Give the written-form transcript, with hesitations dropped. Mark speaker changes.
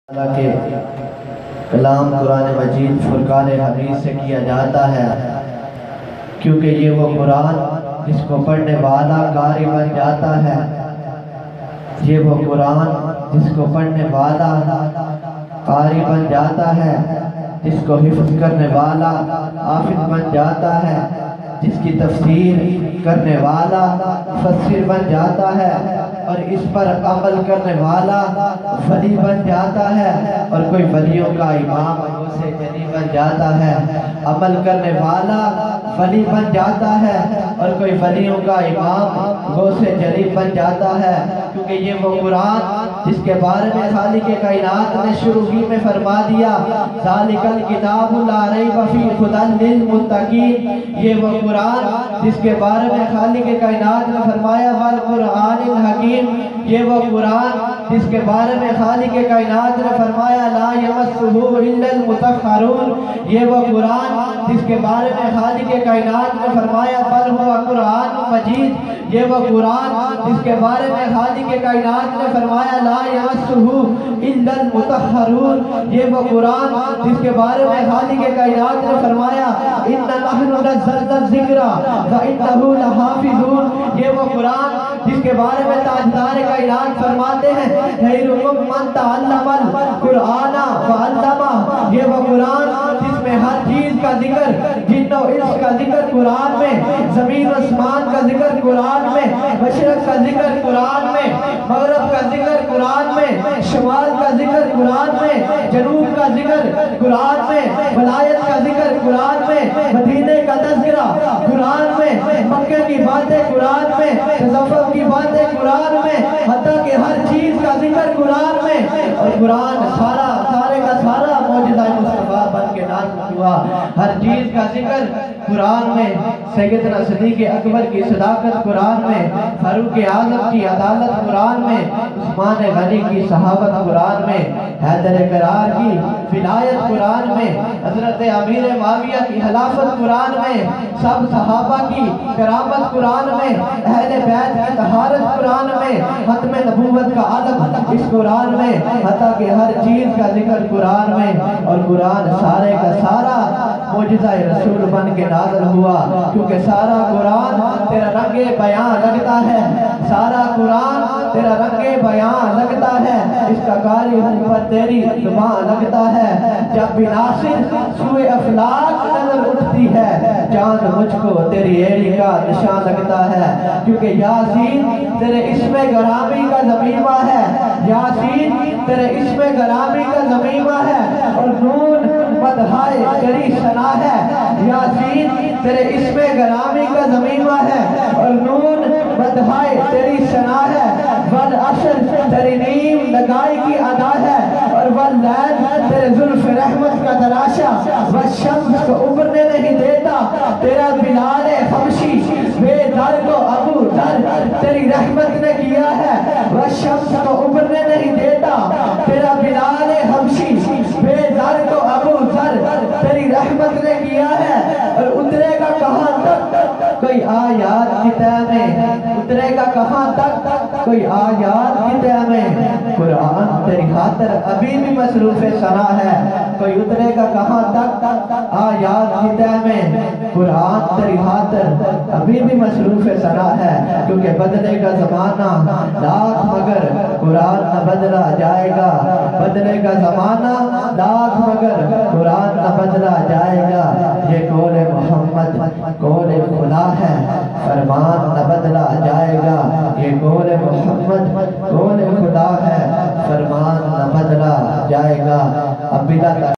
Speaker 1: اللہ کے کلام قرآن مجید فرقان حمید سے کیا جاتا ہے، کیونکہ یہ وہ قرآن جس کو پڑھنے والا قاری بن جاتا ہے، یہ وہ قرآن جس کو پڑھنے والا قاری بن جاتا ہے، جس کو حفظ کرنے والا حافظ بن جاتا ہے، جس کی تفسیر کرنے والا مفسر بن جاتا ہے، اور اس پر عمل کرنے والا ولی بن جاتا ہے، اور کوئی ولیوں کا امام غوث جلی بن جاتا ہے، عمل کرنے والا ولی بن جاتا ہے، اور کوئی ولیوں کا امام غوث جلی بن جاتا ہے، کیونکہ یہ وہ قرآن جس کے بارے میں خالق کائنات نے شروع ہی میں فرما دیا ذالک الکتاب لا ریب فیہ ھدی للمتقین، یہ وہ قرآن جس کے بارے میں خالق کائنات نے فرمایا والقرآن الحکیم، یہ وہ قرآن جس کے بارے میں خالق کائنات نے فرمایا لا یمسہ الا المطہرون، یہ وہ قرآن جس کے بارے میں خالق کائنات نے فرمایا بل ھو قرآن مجید، یہ وہ قرآن جس کے بارے میں خالق کائنات نے فرمایا لا یمسہ الا المطہرون، یہ وہ قرآن جس کے بارے میں خالق کائنات نے فرمایا انا نحن نزلنا الذکر وانہ لحافظون، یہ وہ قرآن جس کے بارے میں تاجدار کائنات فرماتے ہیں خیرکم من تعلم القرآن وعلمہ، یہ وہ قرآن جس میں ہر چیز کا ذکر، جن و انس کا ذکر قرآن میں، زمین و اسمان کا ذکر قرآن میں، مشرق کا ذکر قرآن میں، مغرب کا ذکر قرآن میں، شمال کا ذکر قرآن میں، جنوب کا ذکر قرآن میں، ولایت کا ذکر قرآن میں، مدینے کا تذکرہ قرآن میں، مکہ کی باتیں قرآن میں، تزفر کی باتیں قرآن میں، حتیٰ کہ ہر چیز کا ذکر قرآن میں، اور قرآن سارے کا سارا معجزہ مصطفیٰ بن کے نازل ہوا، ہر چیز کا ذکر قرآن میں، سیدنا صدیق اکبر کی صداقت قرآن میں، فاروق اعظم کی عدالت قرآن میں، عثمان غنی کی صحابت قرآن میں، حیدر قرار کی ولایت قرآن میں، حضرت امیر معاویہ کی خلافت قرآن میں، سب صحابہ کی کرامت قرآن میں، اہل بیت کی طہارت قرآن میں، ختم نبوت کا عالم اس قرآن میں، حتیٰ کہ ہر چیز کا ذکر قرآن میں، اور قرآن سارے کا سارا معجزہ رسول بن کے نازل ہوا، کیونکہ سارا قرآن تیرا رنگ بیان لگتا ہے، سارا قرآن تیرا رنگ بیان لگتا ہے، اس کا قاری ہوں پر تیری زبان لگتا ہے، جب بھی ناصر سوئے افلاک نظر اٹھتی ہے، چاند مجھ کو تیری ایڑی کا نشان لگتا ہے، کیونکہ یاسین تیرے اسم گرامی کا ضمیمہ ہے، یاسین تیرے اسم گرامی کا ضمیمہ ہے، اور نون مدحائے تیری ثنا ہے، یاسین تیرے اسم گرامی کا ضمیمہ ہے، اور نون مدحائے تیری ثنا ہے، والعشر تیری نیم لگائی کی ادا ہے، اور واللیل تیرے زلف رحمت کا تراشا، والشمس کو ابھرنے نہیں دیتا تیرا بلال حبشی، بے در کو ابو در تیری رحمت نے کیا ہے، والشمس کو ابھرنے نہیں دیتا تیرا بلال حبشی، بے در کو ابو در تیری رحمت نے کیا ہے، اور اترے گا کہاں تک کوئی آیات کی تہ میں، اترے گا کہاں تک کوئی آیات کی تہ میں، قرآن تیری خاطر ابھی بھی مصروف ثنا ہے، کوئی اترے گا کہاں تک آیات کی تہ میں، قرآن تیری خاطر ابھی بھی مصروف ثنا ہے، کیونکہ بدلے گا زمانہ لاکھ مگر قرآن نہ بدلا جائے گا، بدلے گا زمانہ لاکھ مگر قرآن نہ بدلا جائے گا، یہ قول محمد قول خدا ہے، فرمان نہ بدلا جائے گا، یہ قول محمد قول